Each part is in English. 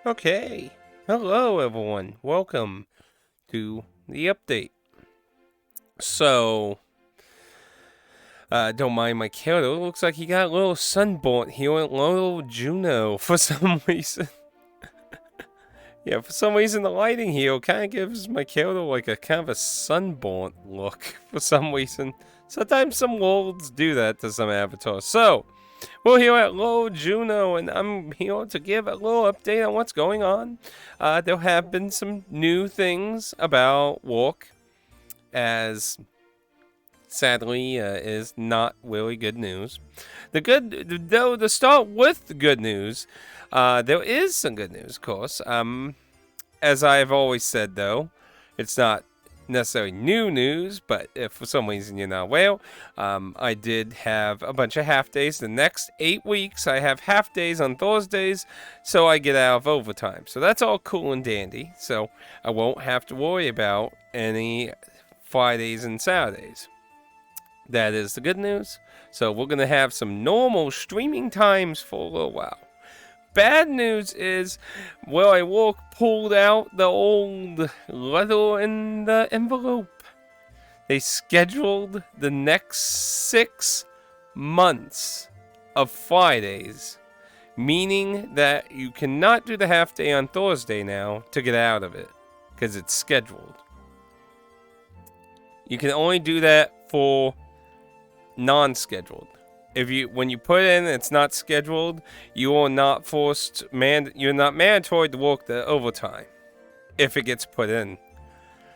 Okay. Hello, everyone. Welcome to the update. So, don't mind my cat. It looks like he got a little sunburnt here with little Juno for some reason. Yeah, for some reason the lighting here kind of gives my Kyoto like a kind of a sunburnt look for some reason. Sometimes some worlds do that to some avatars. So, we're here at Low Juno, and I'm here to give a little update on what's going on. There have been some new things about work, as sadly is not really good news. Though, to start with the good news, there is some good news, of course. As I've always said, though, it's not necessarily new news, but if for some reason you're not aware, I did have a bunch of half days. The next 8 weeks, I have half days on Thursdays, so I get out of overtime. So that's all cool and dandy. So I won't have to worry about any Fridays and Saturdays. That is the good news. So we're going to have some normal streaming times for a little while. Bad news is, well, I pulled out the old letter in the envelope. They scheduled the next 6 months of Fridays, meaning that you cannot do the half day on Thursday now to get out of it, because it's scheduled. You can only do that for non-scheduled. When you put in it's not scheduled, you are not you're not mandatory to work the overtime if it gets put in.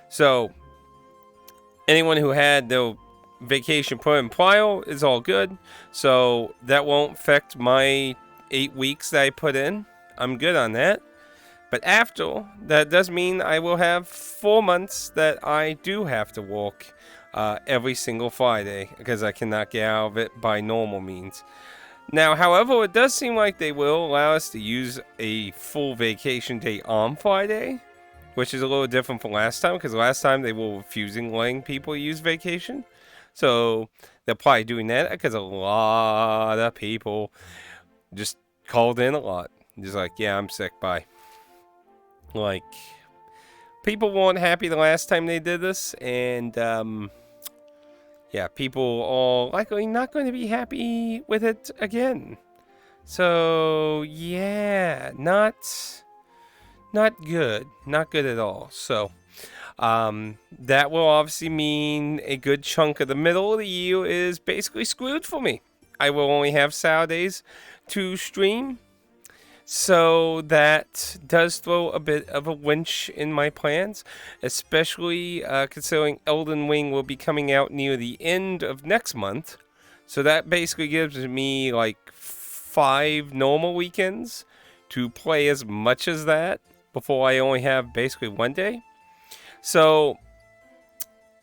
So anyone who had their vacation put in prior is all good. So that won't affect my 8 weeks that I put in. I'm good on that. But after, that does mean I will have 4 months that I do have to work every single Friday, because I cannot get out of it by normal means. Now, however, it does seem like they will allow us to use a full vacation day on Friday, which is a little different from last time, because last time they were refusing letting people use vacation. So they're probably doing that because a lot of people just called in a lot. Just like, yeah, I'm sick, bye. Like, people weren't happy the last time they did this, and yeah, people are likely not going to be happy with it again. So yeah, not good, not good at all. So that will obviously mean a good chunk of the middle of the year is basically screwed for me. I will only have Saturdays to stream. So that does throw a bit of a winch in my plans, especially considering Elden Ring will be coming out near the end of next month. So that basically gives me like 5 normal weekends to play as much as that before I only have basically 1 day. So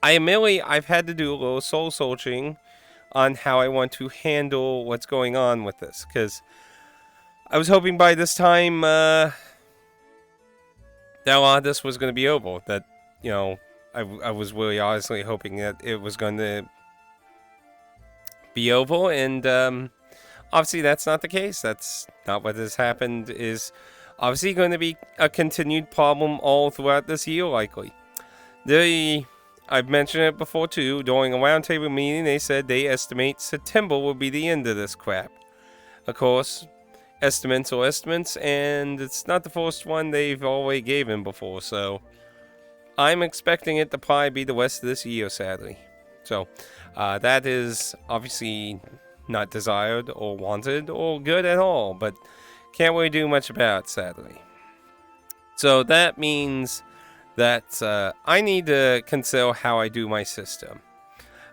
I've had to do a little soul searching on how I want to handle what's going on with this, because I was hoping by this time that a lot of this was going to be over. That, I was really honestly hoping that it was going to be over, and obviously that's not the case. That's not what has happened. Is obviously going to be a continued problem all throughout this year, likely. I've mentioned it before too. During a roundtable meeting, they said they estimate September will be the end of this crap. Of course, estimates or estimates, and it's not the first one they've already given before, so I'm expecting it to probably be the rest of this year, sadly. So that is obviously not desired or wanted or good at all, but can't really do much about it, sadly. So that means that I need to consider how I do my system.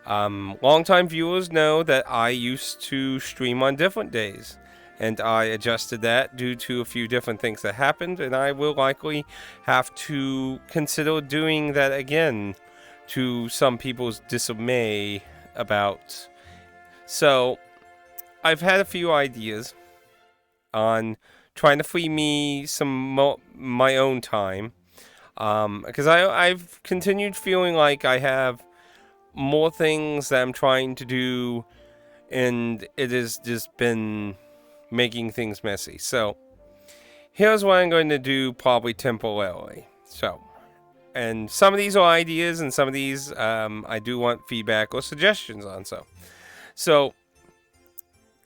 Longtime viewers know that I used to stream on different days, and I adjusted that due to a few different things that happened, and I will likely have to consider doing that again, to some people's dismay about. So I've had a few ideas on trying to free me some my own time, because I've continued feeling like I have more things that I'm trying to do, and it has just been making things messy. So here's what I'm going to do probably temporarily. So, and some of these are ideas, and some of these I do want feedback or suggestions on. So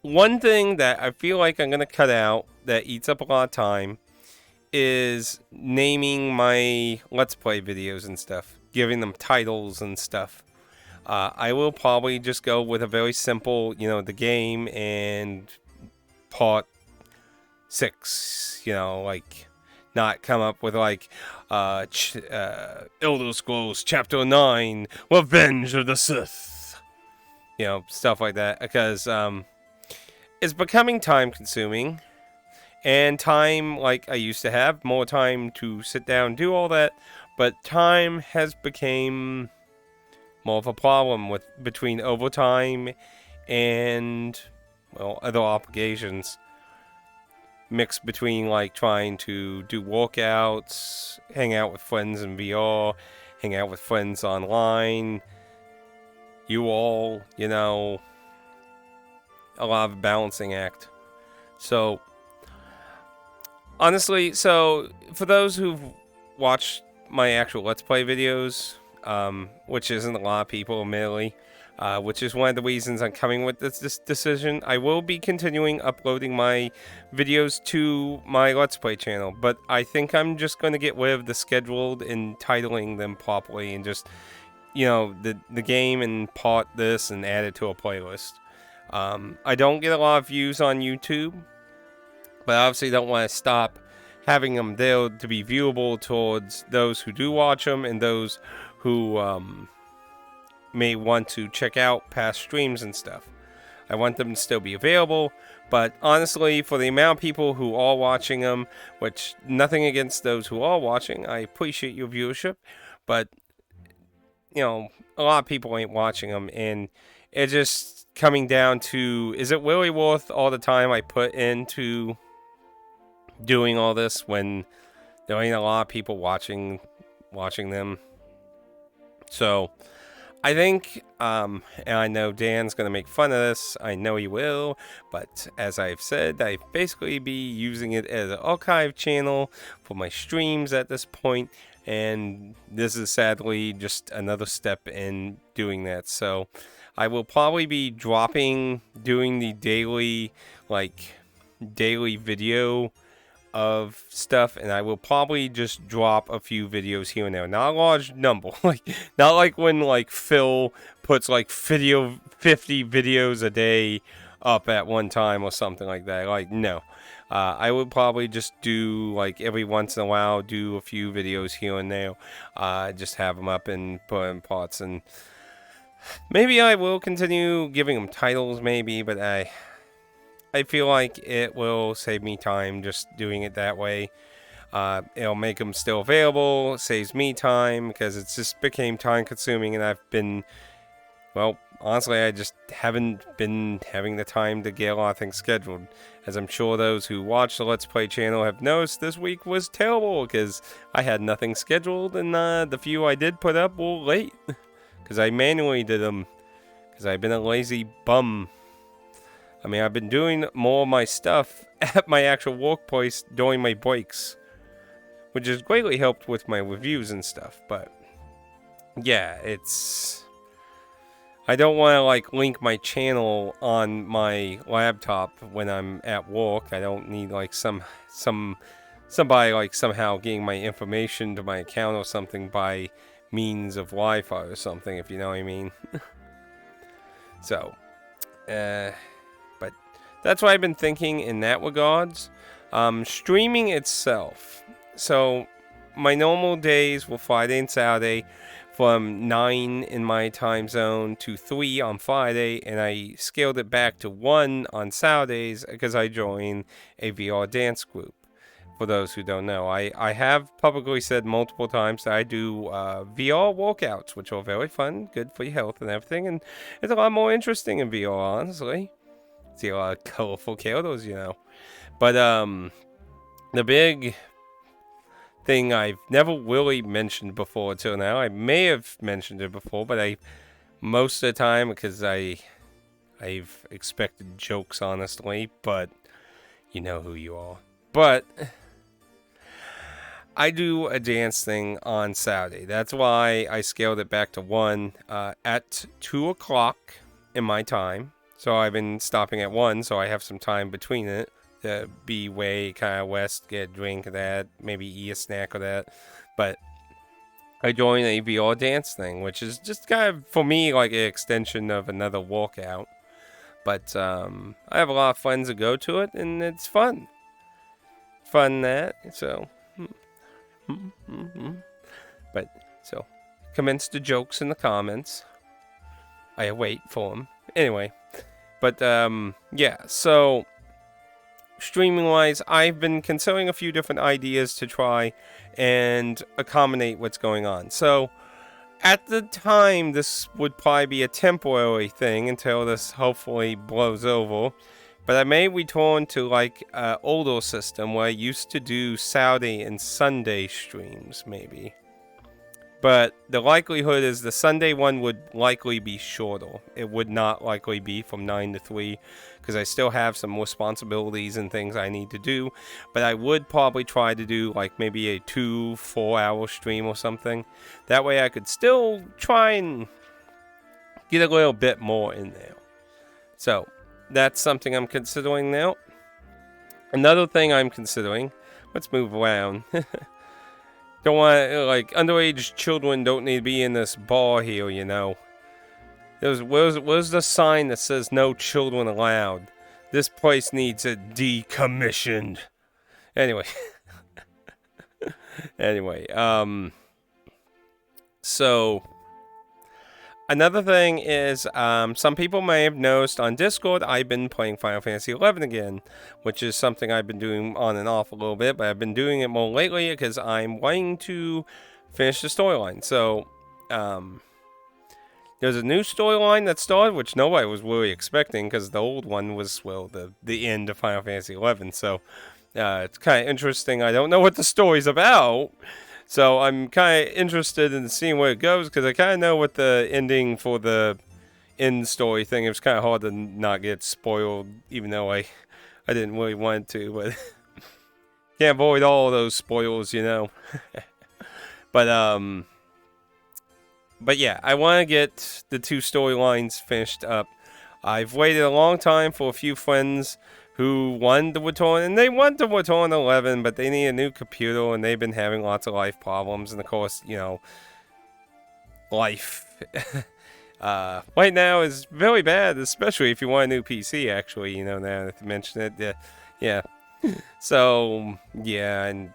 one thing that I feel like I'm going to cut out that eats up a lot of time is naming my Let's Play videos and stuff, giving them titles and stuff. I will probably just go with a very simple, the game and part 6, like not come up with like Elder Scrolls Chapter 9, Revenge of the Sith, stuff like that, because it's becoming time consuming, and time like I used to have more time to sit down and do all that, but time has become more of a problem between overtime and, well, other obligations, mixed between like trying to do workouts, hang out with friends in VR, hang out with friends online, a lot of balancing act. So honestly, for those who've watched my actual Let's Play videos, which isn't a lot of people, admittedly, which is one of the reasons I'm coming with this decision, I will be continuing uploading my videos to my Let's Play channel, but I think I'm just going to get rid of the scheduled and titling them properly, and just, the game and part this and add it to a playlist. I don't get a lot of views on YouTube, but I obviously don't want to stop having them there to be viewable towards those who do watch them and those who may want to check out past streams and stuff. I want them to still be available, but honestly, for the amount of people who are watching them, which nothing against those who are watching, I appreciate your viewership, but a lot of people ain't watching them, and it's just coming down to, is it really worth all the time I put into doing all this when there ain't a lot of people watching them? So I think, and I know Dan's going to make fun of this, I know he will, but as I've said, I basically be using it as an archive channel for my streams at this point, and this is sadly just another step in doing that. So I will probably be doing the daily video of stuff, and I will probably just drop a few videos here and there. Not a large number, not like when Phil puts 50 videos a day up at one time or something like that. No. I would probably just do every once in a while, do a few videos here and there, just have them up and put in parts, and maybe I will continue giving them titles, maybe, but I feel like it will save me time just doing it that way. It'll make them still available, saves me time, because it's just became time consuming, and I've been, well, honestly, I just haven't been having the time to get a lot of things scheduled. As I'm sure those who watch the Let's Play channel have noticed, this week was terrible, because I had nothing scheduled, and the few I did put up were late. Because I manually did them, because I've been a lazy bum. I mean, I've been doing more of my stuff at my actual workplace during my breaks, which has greatly helped with my reviews and stuff, but yeah, I don't want to link my channel on my laptop when I'm at work. I don't need somebody somehow getting my information to my account or something by means of Wi-Fi or something, if you know what I mean. So, but that's what I've been thinking in that regards. Streaming itself. So, my normal days were Friday and Saturday, from 9 in my time zone to 3 on Friday, and I scaled it back to 1 on Saturdays because I joined a VR dance group. For those who don't know, I have publicly said multiple times that I do VR workouts, which are very fun, good for your health and everything, and it's a lot more interesting in VR, honestly. See a lot of colorful characters, But the big thing I've never really mentioned before until now. I may have mentioned it before, but most of the time, because I've expected jokes, honestly, but you know who you are. But I do a dance thing on Saturday. That's why I scaled it back to 1 at 2 o'clock in my time. So I've been stopping at 1, so I have some time between it to be way kind of west, get a drink of that, maybe eat a snack of that. But I joined a VR dance thing, which is just kind of, for me, like an extension of another walkout. But I have a lot of friends that go to it, and it's fun. Fun that, so... But, so, commence the jokes in the comments. I wait for them. Anyway, but, yeah, so, streaming-wise, I've been considering a few different ideas to try and accommodate what's going on. So, at the time, this would probably be a temporary thing until this hopefully blows over. But I may return to like an older system where I used to do Saturday and Sunday streams, maybe. But the likelihood is the Sunday one would likely be shorter. It would not likely be from 9 to 3 because I still have some responsibilities and things I need to do. But I would probably try to do like maybe a 2-4 hour stream or something. That way I could still try and get a little bit more in there. So that's something I'm considering now. Another thing I'm considering, let's move around. Don't want, like, underage children don't need to be in this bar here, you know. Where's the sign that says no children allowed? This place needs it decommissioned. Anyway. Anyway, so... Another thing is, some people may have noticed on Discord, I've been playing Final Fantasy XI again, which is something I've been doing on and off a little bit, but I've been doing it more lately because I'm wanting to finish the storyline. So, there's a new storyline that started, which nobody was really expecting because the old one was, well, the end of Final Fantasy XI. So, it's kind of interesting. I don't know what the story's about. So I'm kind of interested in seeing where it goes because I kind of know what the ending for the end story thing. It was kind of hard to not get spoiled, even though I didn't really want to, but can't avoid all those spoils, you know. But yeah, I want to get the 2 storylines finished up. I've waited a long time for a few friends who wanted to return, and they want to return 11, but they need a new computer, and they've been having lots of life problems, and of course, you know, life right now is very bad, especially if you want a new PC, actually, you know, now that I mention it, yeah, so, yeah, and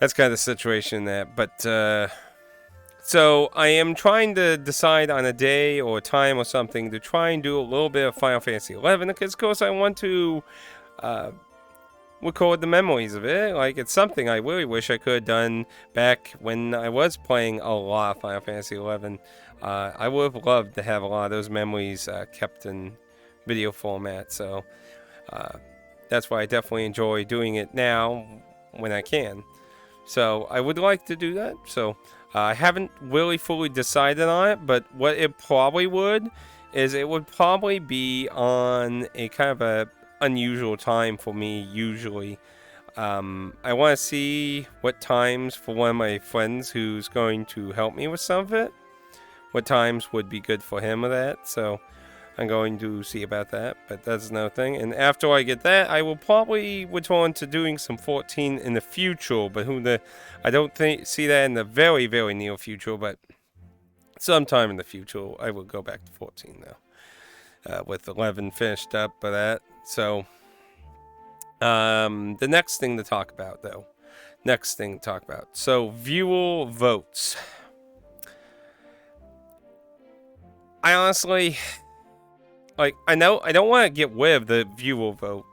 that's kind of the situation that, but, so I am trying to decide on a day or a time or something to try and do a little bit of Final Fantasy XI because, of course, I want to record the memories of it. Like, it's something I really wish I could have done back when I was playing a lot of Final Fantasy XI. I would have loved to have a lot of those memories kept in video format. So that's why I definitely enjoy doing it now when I can. So I would like to do that. So I haven't really fully decided on it, but what it probably would is it would probably be on a kind of a unusual time for me usually. I want to see what times for one of my friends who's going to help me with some of it, what times would be good for him with that. So I'm going to see about that, but that's another thing. And after I get that, I will probably return to doing some 14 in the future, but I don't see that in the very, very near future, but sometime in the future, I will go back to 14 now, with 11 finished up by that. So, the next thing to talk about, though. So, viewer votes. I honestly... Like, I know I don't want to get rid of the viewer vote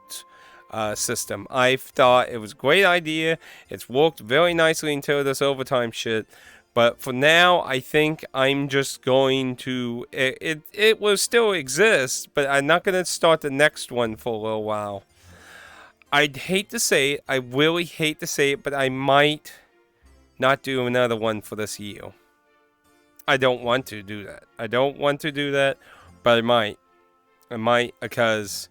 system. I thought it was a great idea. It's worked very nicely until this overtime shit. But for now, I think I'm just going to... It will still exist, but I'm not going to start the next one for a little while. I'd hate to say it. I really hate to say it, but I might not do another one for this year. I don't want to do that. But I might. Because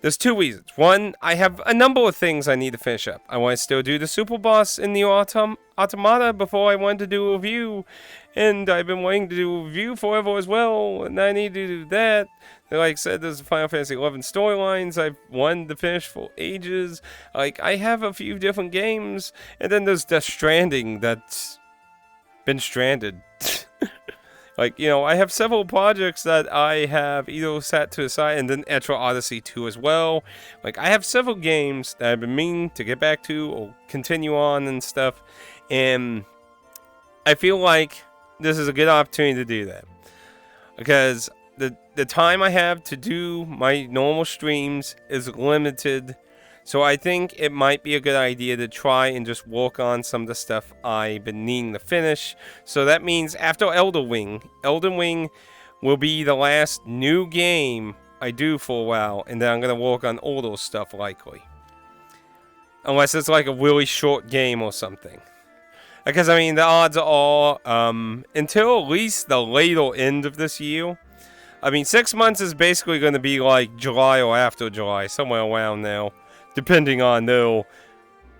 There's two reasons. One, I have a number of things I need to finish up. I want to still do the Super Boss in the Automata before I want to do a review. And I've been waiting to do a review forever as well. And I need to do that. Like I said, there's Final Fantasy 11 storylines I've wanted to finish for ages. Like, I have a few different games. And then there's Death Stranding that's been stranded. Like, you know, I have several projects that I have either sat to the side, and then Etra Odyssey 2 as well. Like, I have several games that I've been meaning to get back to or continue on and stuff. And I feel like this is a good opportunity to do that. Because the time I have to do my normal streams is limited. So I think it might be a good idea to try and just work on some of the stuff I've been needing to finish. So that means after Elden Ring will be the last new game I do for a while. And then I'm going to work on older stuff likely. Unless it's like a really short game or something. Because, I mean, the odds are until at least the later end of this year. I mean, 6 months is basically going to be like July or after July. Somewhere around now. Depending on their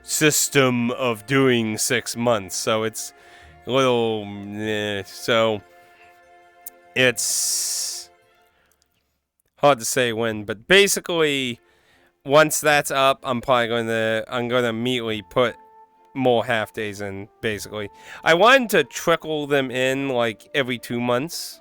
system of doing 6 months. So it's a little... so it's hard to say when. But basically, once that's up, I'm going to immediately put more half days in, basically. I wanted to trickle them in like every 2 months.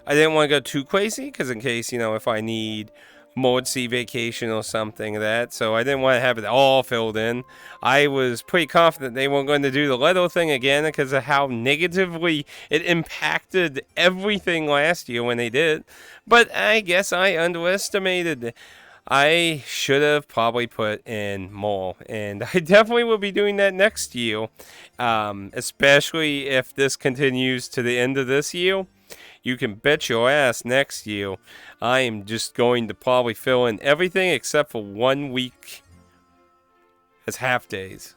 I didn't want to go too crazy, because in case, you know, if I need more sea vacation or something of that, so I didn't want to have it all filled in. I was pretty confident they weren't going to do the Leto thing again because of how negatively it impacted everything last year when they did. But I guess I underestimated. I should have probably put in more, and I definitely will be doing that next year, especially if this continues to the end of this year. You can bet your ass next year I am just going to probably fill in everything except for 1 week as half days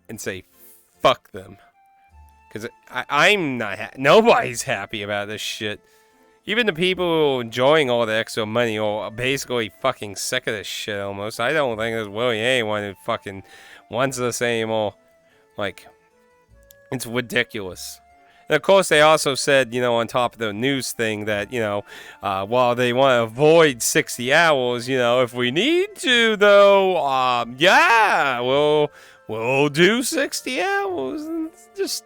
and say fuck them. Because I'm not nobody's happy about this shit. Even the people who are enjoying all the extra money are basically fucking sick of this shit almost. I don't think there's really anyone who fucking wants this anymore. Like, it's ridiculous. And of course, they also said, you know, on top of the news thing that, you know, while they want to avoid 60 hours, you know, if we need to, though, yeah, we'll do 60 hours. And it's just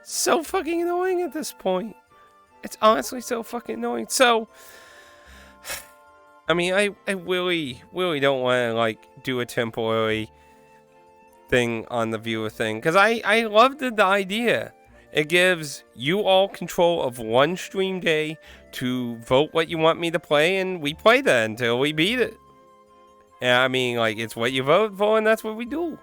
so fucking annoying at this point. It's honestly so fucking annoying. So, I mean, I really don't want to, like, do a temporary thing on the viewer thing. Because I loved the idea. It gives you all control of one stream day to vote what you want me to play, and we play that until we beat it. And I mean, like, it's what you vote for, and that's what we do.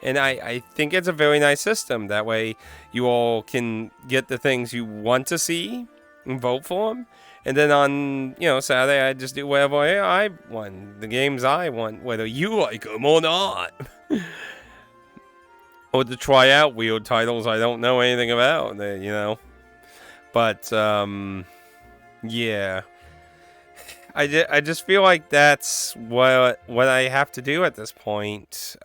And I think it's a very nice system. That way, you all can get the things you want to see and vote for them. And then on, you know, Saturday, I just do whatever I want. The games I want, whether you like them or not. Or to try out weird titles I don't know anything about, you know. But, yeah. I just feel like that's what I have to do at this point.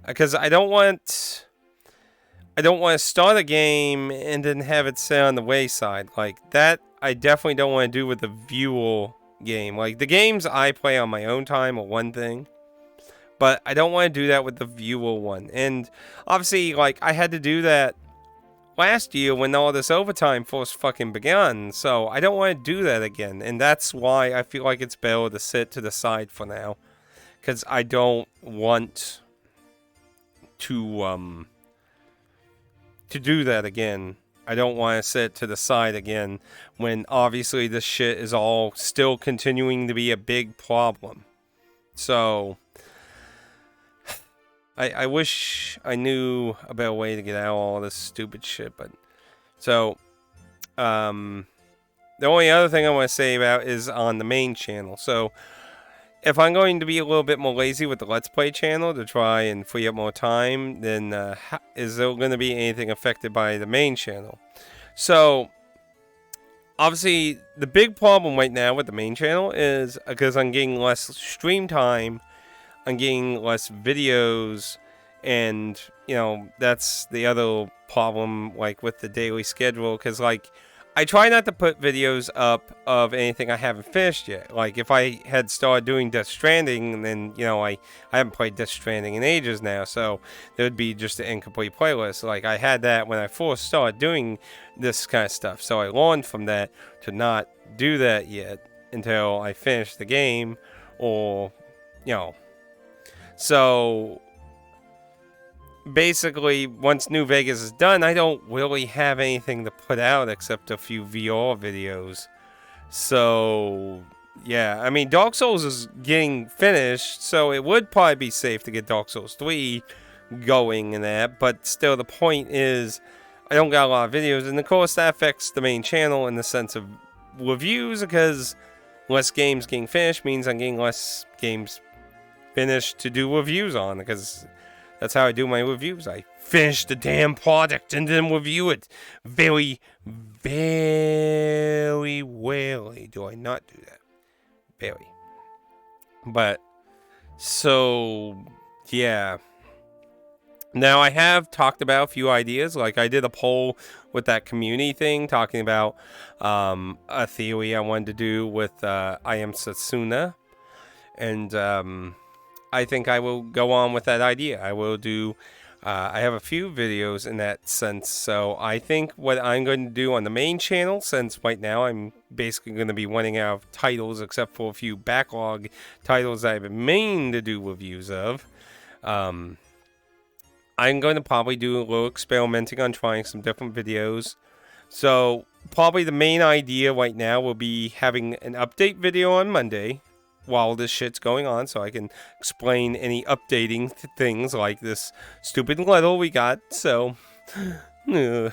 Because I don't want to start a game and then have it sit on the wayside. Like, that I definitely don't want to do with the viewer game. Like, the games I play on my own time are one thing. But I don't want to do that with the viewer one. And obviously, like, I had to do that last year when all this overtime first fucking began. So I don't want to do that again. And that's why I feel like it's better to sit to the side for now. Because I don't want to do that again. I don't want to sit to the side again when obviously this shit is all still continuing to be a big problem. So I wish I knew a better way to get out of all this stupid shit, but so the only other thing I want to say about is on the main channel. So if I'm going to be a little bit more lazy with the Let's Play channel to try and free up more time, then is there going to be anything affected by the main channel? So obviously, the big problem right now with the main channel is because I'm getting less stream time, I'm getting less videos, and, you know, that's the other problem, like, with the daily schedule, because, like, I try not to put videos up of anything I haven't finished yet. Like, if I had started doing Death Stranding, then, you know, I haven't played Death Stranding in ages now, so there would be just an incomplete playlist. Like, I had that when I first started doing this kind of stuff, so I learned from that to not do that yet until I finish the game, or, you know. So basically, once New Vegas is done, I don't really have anything to put out except a few VR videos. So, yeah, I mean, Dark Souls is getting finished, so it would probably be safe to get Dark Souls 3 going and that, but still, the point is, I don't got a lot of videos, and of course, that affects the main channel in the sense of reviews, because less games getting finished means I'm getting less games finished to do reviews on, because that's how I do my reviews. I finish the damn product and then review it. Very, very rarely do I not do that. Very. But, so, yeah. Now, I have talked about a few ideas. Like, I did a poll with that community thing, talking about a theory I wanted to do with I Am Setsuna. And, I think I will go on with that idea. I will do, I have a few videos in that sense, so I think what I'm going to do on the main channel, since right now I'm basically going to be running out of titles, except for a few backlog titles that I've been meaning to do reviews of, I'm going to probably do a little experimenting on trying some different videos. So, probably the main idea right now will be having an update video on Monday, while this shit's going on, so I can explain any updating things like this stupid letter we got. So, I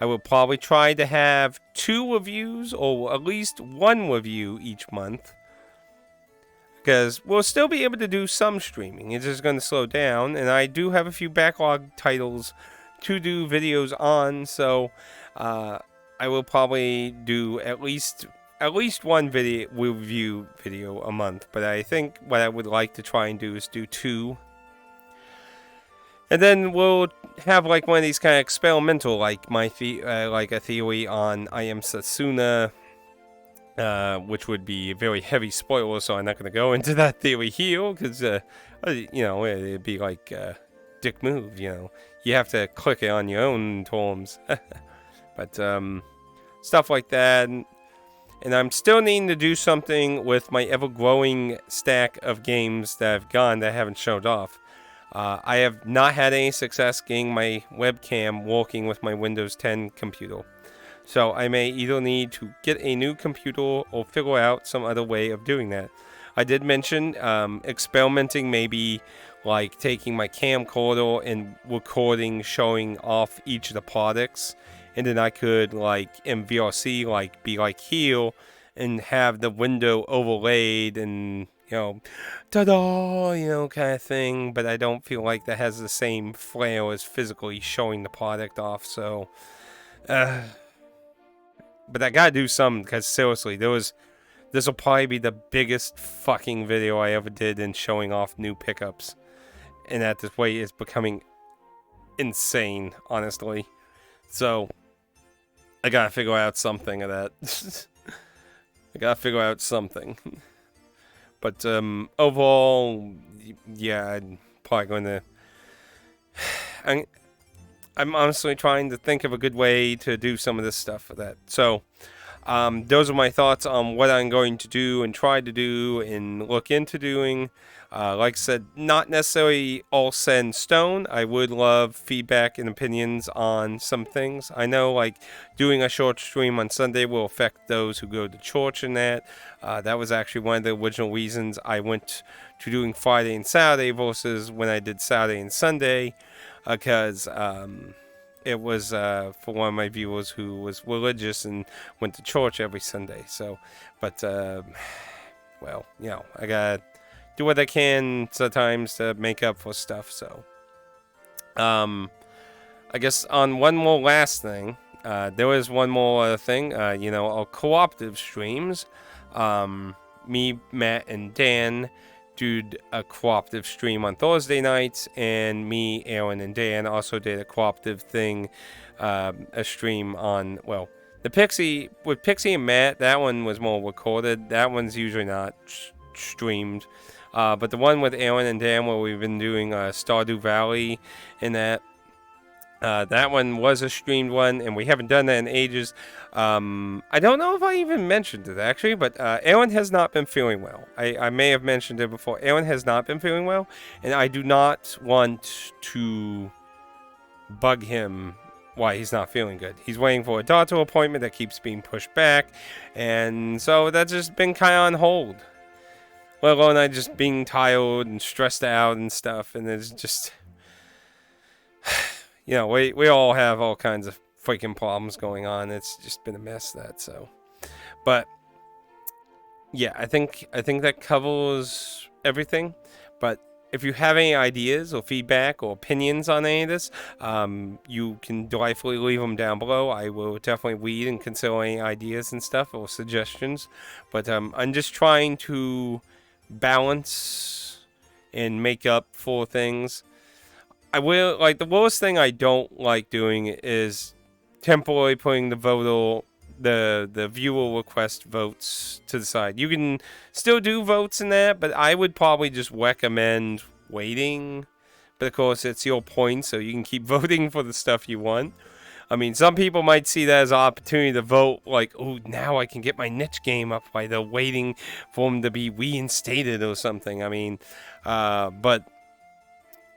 will probably try to have 2 reviews, or at least 1 review each month, because we'll still be able to do some streaming. It's just going to slow down, and I do have a few backlog titles to do videos on, so I will probably do at least 1 video review video a month, but I think what I would like to try and do is do 2. And then we'll have like one of these kind of experimental, like like a theory on I Am Setsuna, which would be a very heavy spoiler, so I'm not going to go into that theory here, because, you know, it'd be like a dick move, you know. You have to click it on your own terms. But, stuff like that. And I'm still needing to do something with my ever-growing stack of games that have gone that haven't showed off. I have not had any success getting my webcam working with my Windows 10 computer. So I may either need to get a new computer or figure out some other way of doing that. I did mention experimenting, maybe like taking my camcorder and recording, showing off each of the products. And then I could, like, in VRC, like, be like here and have the window overlaid and, you know, ta-da, you know, kind of thing. But I don't feel like that has the same flair as physically showing the product off, so. But I gotta do something, because seriously, this will probably be the biggest fucking video I ever did in showing off new pickups. And at this way, it's becoming insane, honestly. So, I gotta figure out something of that. I gotta figure out something. But, overall, yeah, I'm probably going to. I'm honestly trying to think of a good way to do some of this stuff for that. So, those are my thoughts on what I'm going to do and try to do and look into doing. Like I said, not necessarily all set in stone. I would love feedback and opinions on some things. I know, like, doing a short stream on Sunday will affect those who go to church and that. That was actually one of the original reasons I went to doing Friday and Saturday versus when I did Saturday and Sunday. Because it was for one of my viewers who was religious and went to church every Sunday. So, but, well, you know, I gotta do what I can sometimes to make up for stuff. So, I guess on one more last thing, there was one more thing. You know, our cooperative streams. Me, Matt, and Dan did a cooperative stream on Thursday nights, and me, Aaron, and Dan also did a cooperative thing, a stream on, well, the Pixie, with Pixie and Matt, that one was more recorded. That one's usually not streamed. But the one with Aaron and Dan where we've been doing Stardew Valley and that one was a streamed one, and we haven't done that in ages. I don't know if I even mentioned it, actually, but Aaron has not been feeling well. I may have mentioned it before. Aaron has not been feeling well, and I do not want to bug him why he's not feeling good. He's waiting for a doctor appointment that keeps being pushed back, and so that's just been kind of on hold. Let alone I just being tired and stressed out and stuff, and it's just... You know, we all have all kinds of freaking problems going on. It's just been a mess, that, so. But, yeah, I think that covers everything. But if you have any ideas or feedback or opinions on any of this, you can delightfully leave them down below. I will definitely read and consider any ideas and stuff or suggestions. But I'm just trying to balance and make up for things. I will, like, the worst thing I don't like doing is temporarily putting the viewer request votes to the side. You can still do votes in that, but I would probably just recommend waiting. But of course, it's your point, so you can keep voting for the stuff you want. I mean, some people might see that as an opportunity to vote, like, oh, now I can get my niche game up by the waiting for them to be reinstated or something. I mean, but...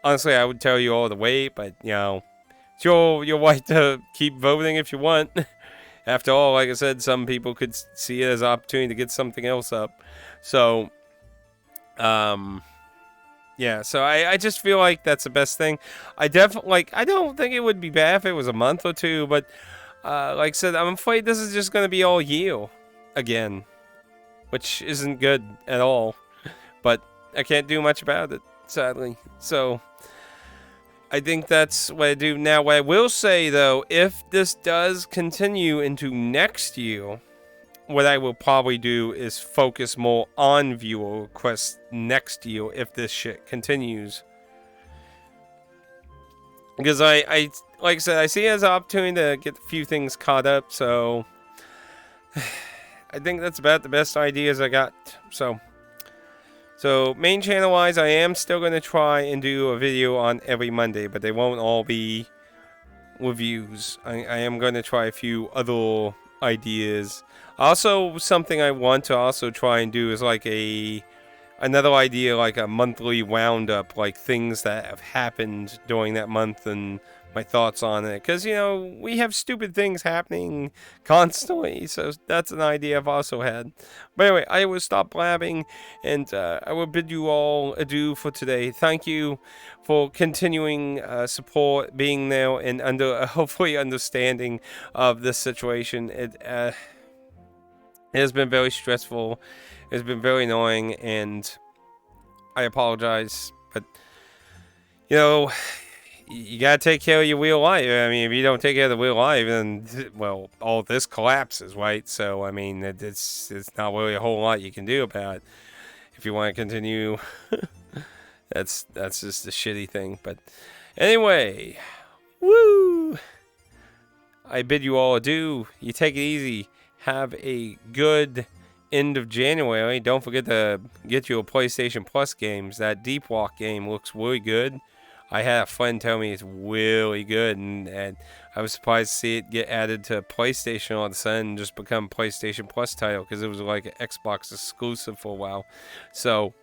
Honestly, I would tell you all to wait, but, you know, it's your right to keep voting if you want. After all, like I said, some people could see it as an opportunity to get something else up. So, yeah, so I just feel like that's the best thing. I definitely, like, I don't think it would be bad if it was a month or two, but, like I said, I'm afraid this is just going to be all year again, which isn't good at all. But I can't do much about it, sadly. So... I think that's what I do now. What I will say, though, if this does continue into next year, what I will probably do is focus more on viewer requests next year if this shit continues. Because I like I said, I see it as an opportunity to get a few things caught up, so I think that's about the best ideas I got. So, main channel-wise, I am still going to try and do a video on every Monday, but they won't all be reviews. I am going to try a few other ideas. Also, something I want to also try and do is like another idea, like a monthly roundup, like things that have happened during that month and my thoughts on it. Because, you know, we have stupid things happening constantly, so that's an idea I've also had. But anyway, I will stop blabbing, and I will bid you all adieu for today. Thank you for continuing support, being there, and hopefully understanding of this situation. It has been very stressful. It's been very annoying, and I apologize, but, you know... You gotta take care of your real life. I mean, if you don't take care of the real life, then, well, all this collapses, right? So, I mean, it's not really a whole lot you can do about it. If you want to continue, that's just a shitty thing. But anyway, woo! I bid you all adieu. You take it easy. Have a good end of January. Don't forget to get your PlayStation Plus games. That Deep Walk game looks really good. I had a friend tell me it's really good, and I was surprised to see it get added to PlayStation all of a sudden and just become PlayStation Plus title, because it was like an Xbox exclusive for a while. So,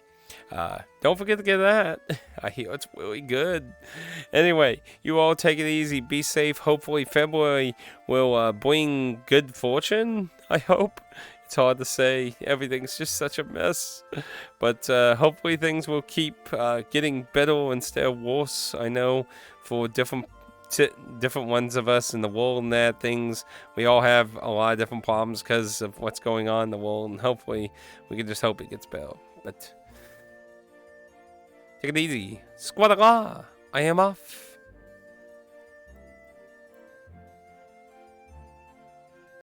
don't forget to get that. I hear it's really good. Anyway, you all take it easy. Be safe. Hopefully February will bring good fortune, I hope. It's hard to say. Everything's just such a mess. But hopefully things will keep getting better instead of worse. I know for different ones of us in the world and that things, we all have a lot of different problems because of what's going on in the world. And hopefully we can just hope it gets better. But take it easy. Squadra! I am off.